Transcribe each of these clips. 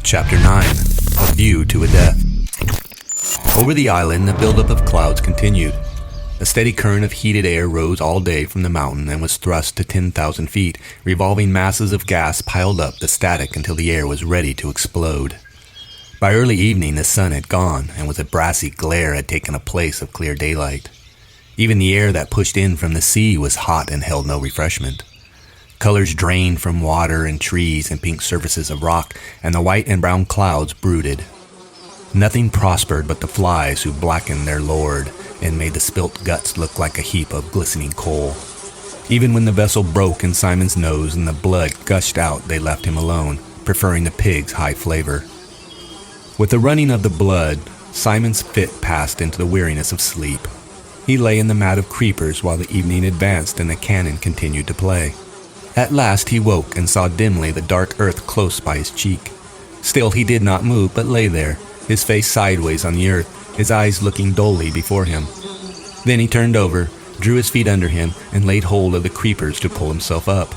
Chapter 9. A View to a Death. Over the island, the buildup of clouds continued. A steady current of heated air rose all day from the mountain and was thrust to 10,000 feet, revolving masses of gas piled up the static until the air was ready to explode. By early evening, the sun had gone, and with a brassy glare had taken a place of clear daylight. Even the air that pushed in from the sea was hot and held no refreshment. Colors drained from water and trees and pink surfaces of rock, and the white and brown clouds brooded. Nothing prospered but the flies who blackened their lord and made the spilt guts look like a heap of glistening coal. Even when the vessel broke in Simon's nose and the blood gushed out, they left him alone, preferring the pig's high flavor. With the running of the blood, Simon's fit passed into the weariness of sleep. He lay in the mat of creepers while the evening advanced and the cannon continued to play. At last he woke and saw dimly the dark earth close by his cheek. Still he did not move, but lay there, his face sideways on the earth, his eyes looking dully before him. Then he turned over, drew his feet under him, and laid hold of the creepers to pull himself up.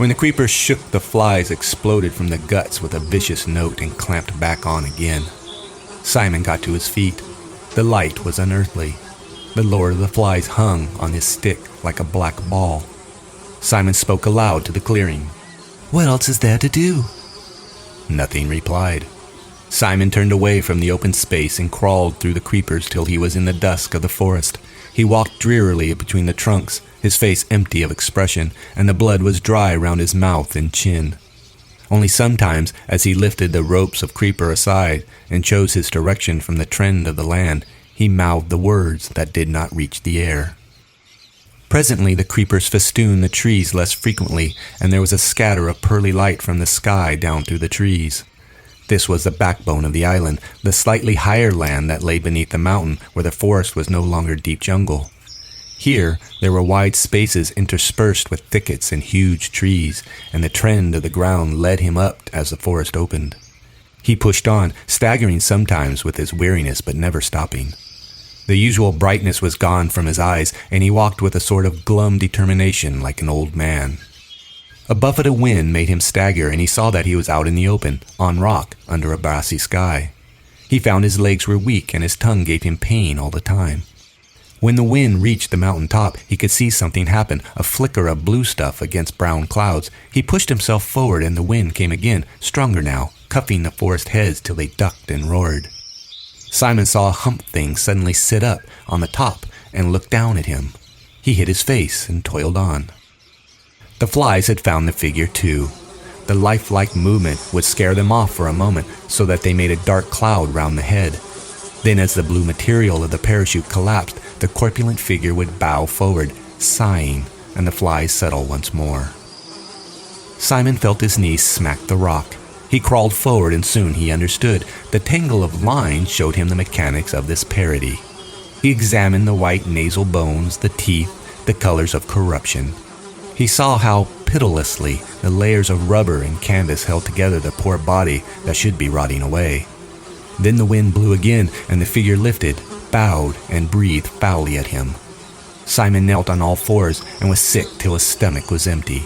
When the creepers shook, the flies exploded from the guts with a vicious note and clamped back on again. Simon got to his feet. The light was unearthly. The lord of the flies hung on his stick like a black ball. Simon spoke aloud to the clearing. "What else is there to do?" Nothing replied. Simon turned away from the open space and crawled through the creepers till he was in the dusk of the forest. He walked drearily between the trunks, his face empty of expression, and the blood was dry round his mouth and chin. Only sometimes, as he lifted the ropes of creeper aside and chose his direction from the trend of the land, he mouthed the words that did not reach the air. Presently the creepers festooned the trees less frequently, and there was a scatter of pearly light from the sky down through the trees. This was the backbone of the island, the slightly higher land that lay beneath the mountain where the forest was no longer deep jungle. Here there were wide spaces interspersed with thickets and huge trees, and the trend of the ground led him up as the forest opened. He pushed on, staggering sometimes with his weariness but never stopping. The usual brightness was gone from his eyes, and he walked with a sort of glum determination like an old man. A buffet of wind made him stagger, and he saw that he was out in the open, on rock, under a brassy sky. He found his legs were weak, and his tongue gave him pain all the time. When the wind reached the mountain top, he could see something happen, a flicker of blue stuff against brown clouds. He pushed himself forward, and the wind came again, stronger now, cuffing the forest heads till they ducked and roared. Simon saw a humped thing suddenly sit up on the top and look down at him. He hid his face and toiled on. The flies had found the figure too. The lifelike movement would scare them off for a moment so that they made a dark cloud round the head. Then as the blue material of the parachute collapsed, the corpulent figure would bow forward, sighing, and the flies settle once more. Simon felt his knees smack the rock. He crawled forward and soon he understood. The tangle of lines showed him the mechanics of this parody. He examined the white nasal bones, the teeth, the colors of corruption. He saw how pitilessly the layers of rubber and canvas held together the poor body that should be rotting away. Then the wind blew again and the figure lifted, bowed, and breathed foully at him. Simon knelt on all fours and was sick till his stomach was empty.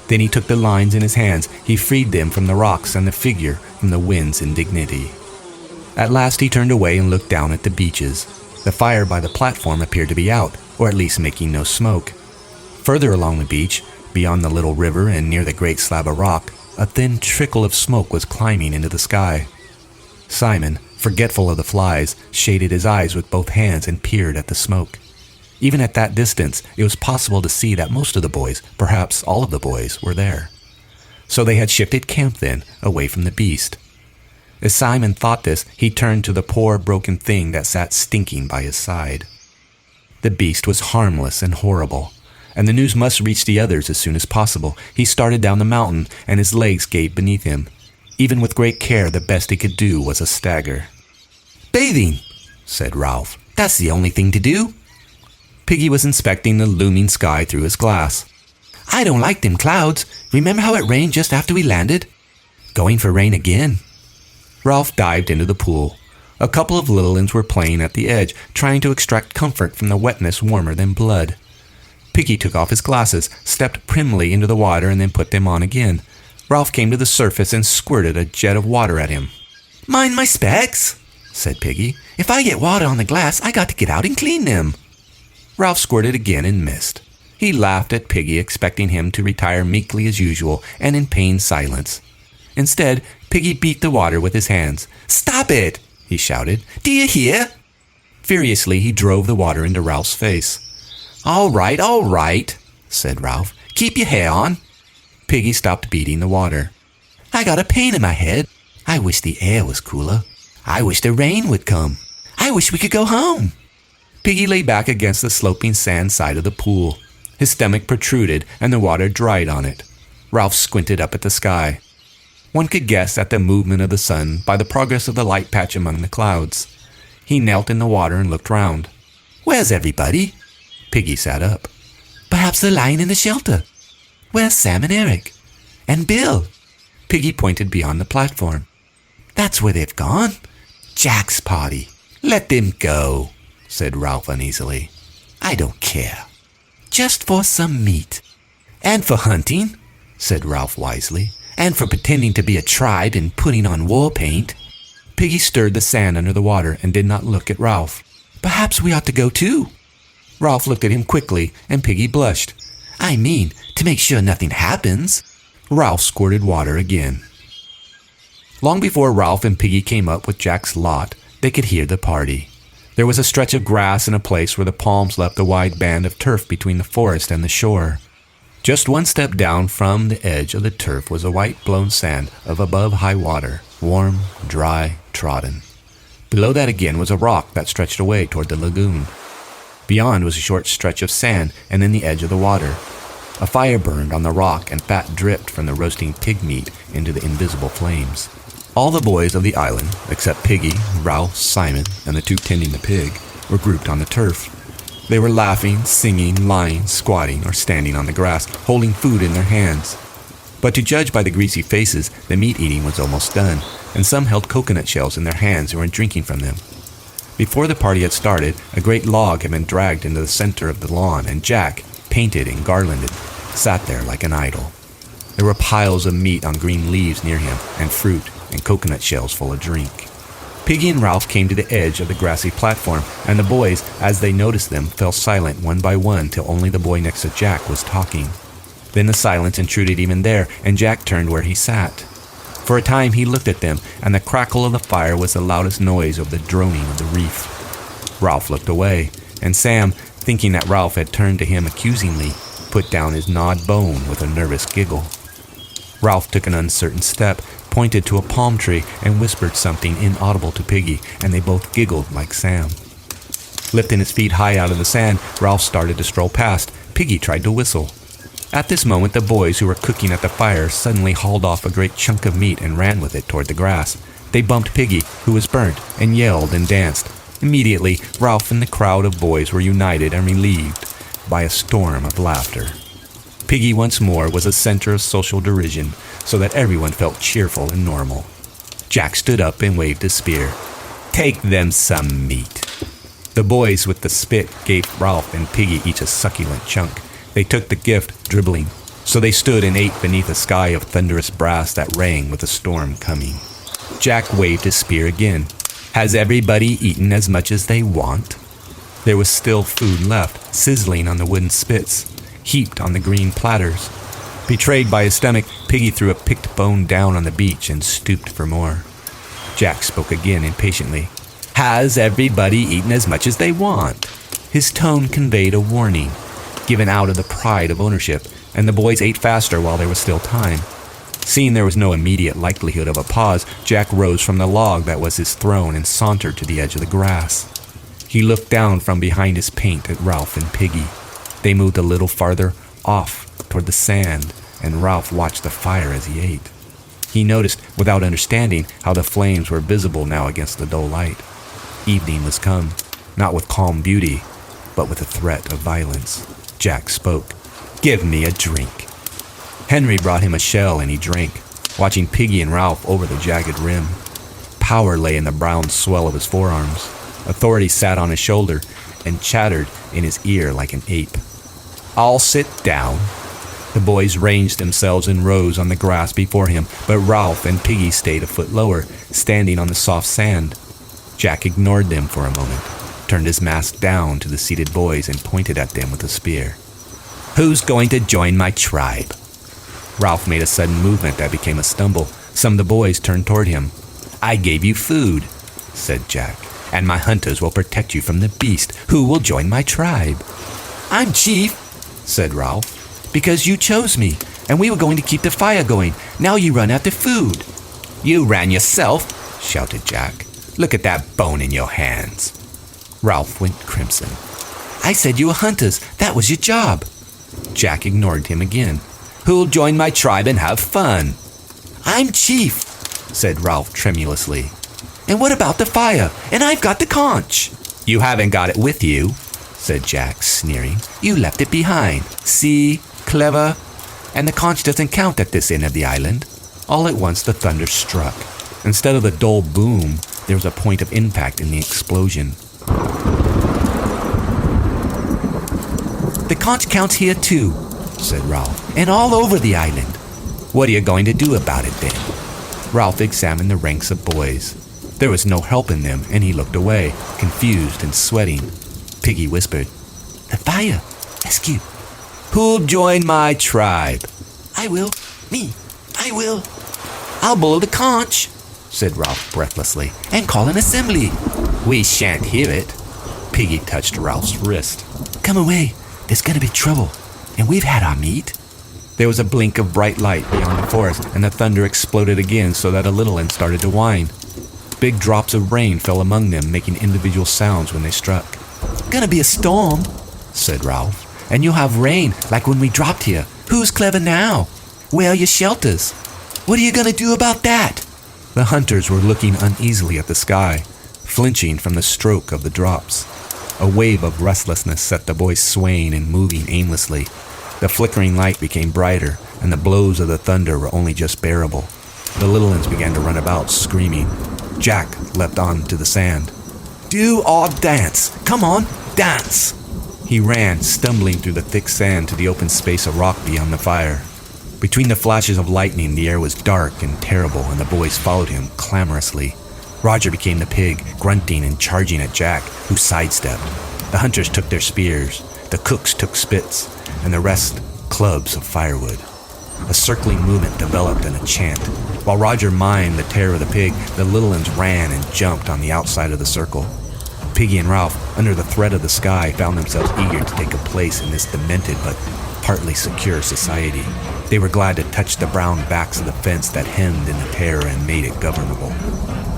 Then he took the lines in his hands, he freed them from the rocks and the figure from the wind's indignity. At last he turned away and looked down at the beaches. The fire by the platform appeared to be out, or at least making no smoke. Further along the beach, beyond the little river and near the great slab of rock, a thin trickle of smoke was climbing into the sky. Simon, forgetful of the flies, shaded his eyes with both hands and peered at the smoke. Even at that distance, it was possible to see that most of the boys, perhaps all of the boys, were there. So they had shifted camp then, away from the beast. As Simon thought this, he turned to the poor broken thing that sat stinking by his side. The beast was harmless and horrible, and the news must reach the others as soon as possible. He started down the mountain, and his legs gave beneath him. Even with great care, the best he could do was a stagger. "Bathing," said Ralph. "That's the only thing to do." Piggy was inspecting the looming sky through his glass. "I don't like them clouds. Remember how it rained just after we landed? Going for rain again." Ralph dived into the pool. A couple of little ones were playing at the edge, trying to extract comfort from the wetness warmer than blood. Piggy took off his glasses, stepped primly into the water, and then put them on again. Ralph came to the surface and squirted a jet of water at him. "Mind my specs," said Piggy. "If I get water on the glass, I got to get out and clean them." Ralph squirted again and missed. He laughed at Piggy, expecting him to retire meekly as usual and in pained silence. Instead, Piggy beat the water with his hands. "Stop it!" he shouted. "Do you hear?" Furiously, he drove the water into Ralph's face. All right, said Ralph. "Keep your hair on." Piggy stopped beating the water. "I got a pain in my head. I wish the air was cooler. I wish the rain would come. I wish we could go home." Piggy lay back against the sloping sand side of the pool. His stomach protruded and the water dried on it. Ralph squinted up at the sky. One could guess at the movement of the sun by the progress of the light patch among the clouds. He knelt in the water and looked round. "Where's everybody?" Piggy sat up. "Perhaps they're lying in the shelter. Where's Sam and Eric? And Bill?" Piggy pointed beyond the platform. "That's where they've gone. Jack's party. Let them go," said Ralph uneasily. "I don't care. Just for some meat. And for hunting," said Ralph wisely. "And for pretending to be a tribe and putting on war paint." Piggy stirred the sand under the water and did not look at Ralph. "Perhaps we ought to go too." Ralph looked at him quickly, and Piggy blushed. "I mean, to make sure nothing happens." Ralph squirted water again. Long before Ralph and Piggy came up with Jack's lot, they could hear the party. There was a stretch of grass in a place where the palms left a wide band of turf between the forest and the shore. Just one step down from the edge of the turf was a white blown sand of above high water, warm, dry, trodden. Below that again was a rock that stretched away toward the lagoon. Beyond was a short stretch of sand and then the edge of the water. A fire burned on the rock and fat dripped from the roasting pig meat into the invisible flames. All the boys of the island, except Piggy, Ralph, Simon, and the two tending the pig, were grouped on the turf. They were laughing, singing, lying, squatting, or standing on the grass, holding food in their hands. But to judge by the greasy faces, the meat eating was almost done, and some held coconut shells in their hands and were drinking from them. Before the party had started, a great log had been dragged into the center of the lawn, and Jack, painted and garlanded, sat there like an idol. There were piles of meat on green leaves near him, and fruit, and coconut shells full of drink. Piggy and Ralph came to the edge of the grassy platform, and the boys, as they noticed them, fell silent one by one till only the boy next to Jack was talking. Then the silence intruded even there, and Jack turned where he sat. For a time he looked at them, and the crackle of the fire was the loudest noise of the droning of the reef. Ralph looked away, and Sam, thinking that Ralph had turned to him accusingly, put down his gnawed bone with a nervous giggle. Ralph took an uncertain step, pointed to a palm tree, and whispered something inaudible to Piggy, and they both giggled like Sam. Lifting his feet high out of the sand, Ralph started to stroll past. Piggy tried to whistle. At this moment, the boys who were cooking at the fire suddenly hauled off a great chunk of meat and ran with it toward the grass. They bumped Piggy, who was burnt, and yelled and danced. Immediately, Ralph and the crowd of boys were united and relieved by a storm of laughter. Piggy once more was a center of social derision, so that everyone felt cheerful and normal. Jack stood up and waved his spear. "Take them some meat." The boys with the spit gave Ralph and Piggy each a succulent chunk. They took the gift, dribbling, so they stood and ate beneath a sky of thunderous brass that rang with a storm coming. Jack waved his spear again. "Has everybody eaten as much as they want?" There was still food left, sizzling on the wooden spits, heaped on the green platters. Betrayed by his stomach, Piggy threw a picked bone down on the beach and stooped for more. Jack spoke again impatiently. "Has everybody eaten as much as they want?" His tone conveyed a warning, given out of the pride of ownership, and the boys ate faster while there was still time. Seeing there was no immediate likelihood of a pause, Jack rose from the log that was his throne and sauntered to the edge of the grass. He looked down from behind his paint at Ralph and Piggy. They moved a little farther off toward the sand, and Ralph watched the fire as he ate. He noticed, without understanding, how the flames were visible now against the dull light. Evening was come, not with calm beauty, but with a threat of violence. Jack spoke. "Give me a drink." Henry brought him a shell, and he drank, watching Piggy and Ralph over the jagged rim. Power lay in the brown swell of his forearms. Authority sat on his shoulder and chattered in his ear like an ape. "I'll sit down." The boys ranged themselves in rows on the grass before him, but Ralph and Piggy stayed a foot lower, standing on the soft sand. Jack ignored them for a moment, turned his mask down to the seated boys and pointed at them with a spear. "Who's going to join my tribe?" Ralph made a sudden movement that became a stumble. Some of the boys turned toward him. "I gave you food," said Jack, "and my hunters will protect you from the beast. Who will join my tribe?" "I'm chief," said Ralph, "because you chose me, and we were going to keep the fire going. Now you run after food." "You ran yourself," shouted Jack. "Look at that bone in your hands." Ralph went crimson. "I said you were hunters. That was your job." Jack ignored him again. "Who'll join my tribe and have fun?" "I'm chief," said Ralph tremulously. "And what about the fire? And I've got the conch." "You haven't got it with you," said Jack, sneering. "You left it behind. See? Clever. And the conch doesn't count at this end of the island." All at once the thunder struck. Instead of the dull boom, there was a point of impact in the explosion. "The conch counts here too," said Ralph, "and all over the island." "What are you going to do about it then?" Ralph examined the ranks of boys. There was no help in them, and he looked away, confused and sweating. Piggy whispered, "The fire. Rescue." "Who'll join my tribe?" "I will. Me. I will." "I'll blow the conch," said Ralph breathlessly, "and call an assembly." "We shan't hear it." Piggy touched Ralph's wrist. "Come away. There's going to be trouble, and we've had our meat." There was a blink of bright light beyond the forest, and the thunder exploded again so that a little one started to whine. Big drops of rain fell among them, making individual sounds when they struck. "Gonna be a storm," said Ralph, "and you'll have rain like when we dropped here. Who's clever now? Where are your shelters? What are you gonna do about that?" The hunters were looking uneasily at the sky, flinching from the stroke of the drops. A wave of restlessness set the boys swaying and moving aimlessly. The flickering light became brighter, and the blows of the thunder were only just bearable. The little ones began to run about, screaming. Jack leapt onto the sand. "Do or dance! Come on, dance!" He ran, stumbling through the thick sand to the open space of rock beyond the fire. Between the flashes of lightning, the air was dark and terrible, and the boys followed him clamorously. Roger became the pig, grunting and charging at Jack, who sidestepped. The hunters took their spears, the cooks took spits, and the rest clubs of firewood. A circling movement developed in a chant. While Roger mimed the terror of the pig, the little ones ran and jumped on the outside of the circle. Piggy and Ralph, under the threat of the sky, found themselves eager to take a place in this demented but partly secure society. They were glad to touch the brown backs of the fence that hemmed in the terror and made it governable.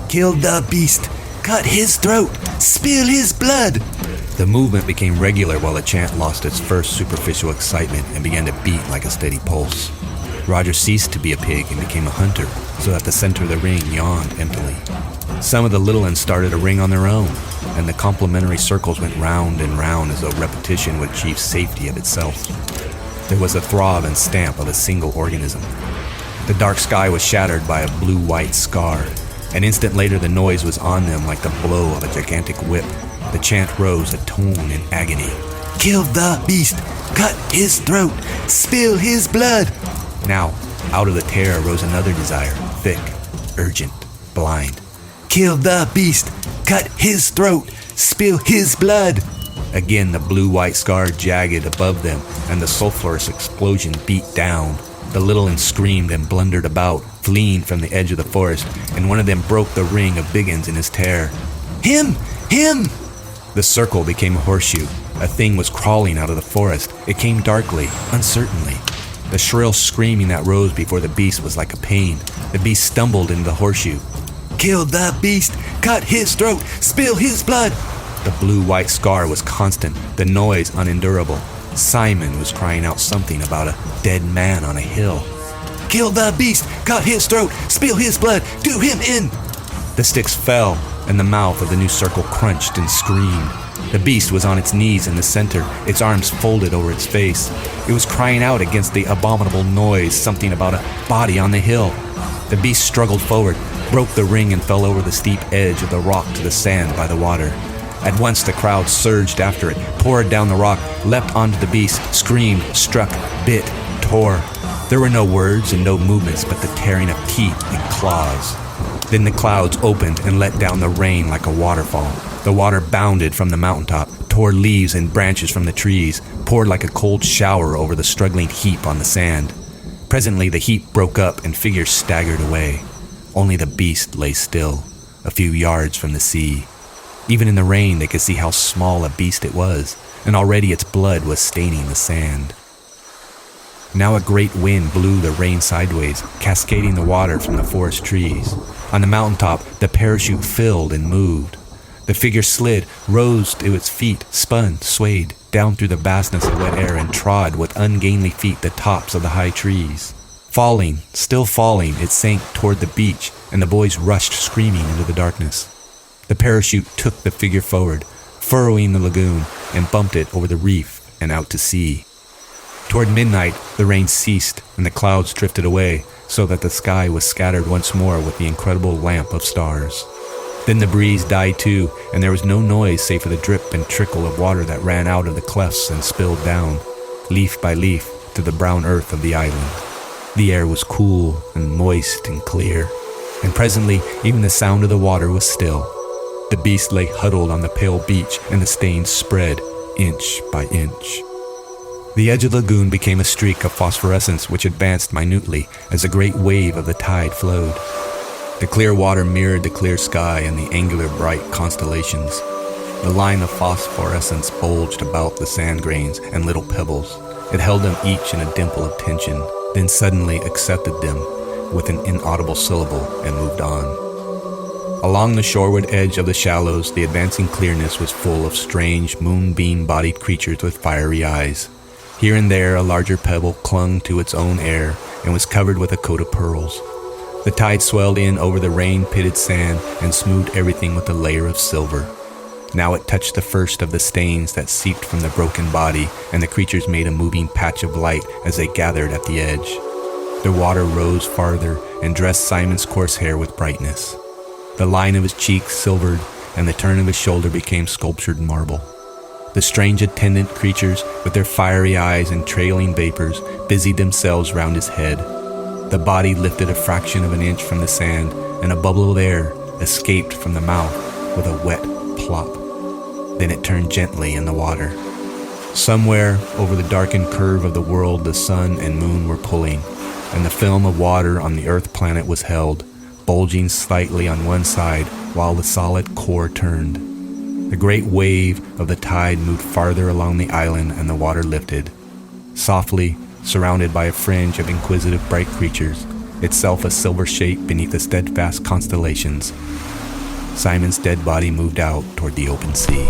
"Kill the beast! Cut his throat! Spill his blood!" The movement became regular while the chant lost its first superficial excitement and began to beat like a steady pulse. Roger ceased to be a pig and became a hunter, so that the center of the ring yawned emptily. Some of the little ones started a ring on their own, and the complementary circles went round and round as though repetition would achieve safety of itself. There was a throb and stamp of a single organism. The dark sky was shattered by a blue-white scar. An instant later, the noise was on them like the blow of a gigantic whip. The chant rose, a tone in agony. "Kill the beast! Cut his throat! Spill his blood!" Now, out of the terror rose another desire, thick, urgent, blind. "Kill the beast! Cut his throat! Spill his blood!" Again, the blue-white scar jagged above them, and the sulphurous explosion beat down. The little ones screamed and blundered about, fleeing from the edge of the forest, and one of them broke the ring of Biggins in his terror. "Him! Him!" The circle became a horseshoe. A thing was crawling out of the forest. It came darkly, uncertainly. The shrill screaming that rose before the beast was like a pain. The beast stumbled into the horseshoe. "Kill the beast! Cut his throat! Spill his blood!" The blue-white scar was constant, the noise unendurable. Simon was crying out something about a dead man on a hill. "Kill the beast! Cut his throat! Spill his blood! Do him in!" The sticks fell, and the mouth of the new circle crunched and screamed. The beast was on its knees in the center, its arms folded over its face. It was crying out against the abominable noise, something about a body on the hill. The beast struggled forward, broke the ring, and fell over the steep edge of the rock to the sand by the water. At once the crowd surged after it, poured down the rock, leapt onto the beast, screamed, struck, bit, tore. There were no words and no movements but the tearing of teeth and claws. Then the clouds opened and let down the rain like a waterfall. The water bounded from the mountaintop, tore leaves and branches from the trees, poured like a cold shower over the struggling heap on the sand. Presently the heap broke up and figures staggered away. Only the beast lay still, a few yards from the sea. Even in the rain they could see how small a beast it was, and already its blood was staining the sand. Now a great wind blew the rain sideways, cascading the water from the forest trees. On the mountaintop, the parachute filled and moved. The figure slid, rose to its feet, spun, swayed, down through the vastness of wet air and trod with ungainly feet the tops of the high trees. Falling, still falling, it sank toward the beach, and the boys rushed screaming into the darkness. The parachute took the figure forward, furrowing the lagoon, and bumped it over the reef and out to sea. Toward midnight, the rain ceased and the clouds drifted away, so that the sky was scattered once more with the incredible lamp of stars. Then the breeze died too, and there was no noise save for the drip and trickle of water that ran out of the clefts and spilled down, leaf by leaf, to the brown earth of the island. The air was cool and moist and clear, and presently even the sound of the water was still. The beast lay huddled on the pale beach, and the stains spread inch by inch. The edge of the lagoon became a streak of phosphorescence which advanced minutely as a great wave of the tide flowed. The clear water mirrored the clear sky and the angular bright constellations. The line of phosphorescence bulged about the sand grains and little pebbles. It held them each in a dimple of tension, then suddenly accepted them with an inaudible syllable and moved on. Along the shoreward edge of the shallows, the advancing clearness was full of strange moonbeam-bodied creatures with fiery eyes. Here and there a larger pebble clung to its own air and was covered with a coat of pearls. The tide swelled in over the rain-pitted sand and smoothed everything with a layer of silver. Now it touched the first of the stains that seeped from the broken body, and the creatures made a moving patch of light as they gathered at the edge. The water rose farther and dressed Simon's coarse hair with brightness. The line of his cheek silvered, and the turn of his shoulder became sculptured marble. The strange attendant creatures, with their fiery eyes and trailing vapors, busied themselves round his head. The body lifted a fraction of an inch from the sand, and a bubble of air escaped from the mouth with a wet plop. Then it turned gently in the water. Somewhere over the darkened curve of the world the sun and moon were pulling, and the film of water on the Earth planet was held, bulging slightly on one side while the solid core turned. The great wave of the tide moved farther along the island and the water lifted. Softly, surrounded by a fringe of inquisitive bright creatures, itself a silver shape beneath the steadfast constellations, Simon's dead body moved out toward the open sea.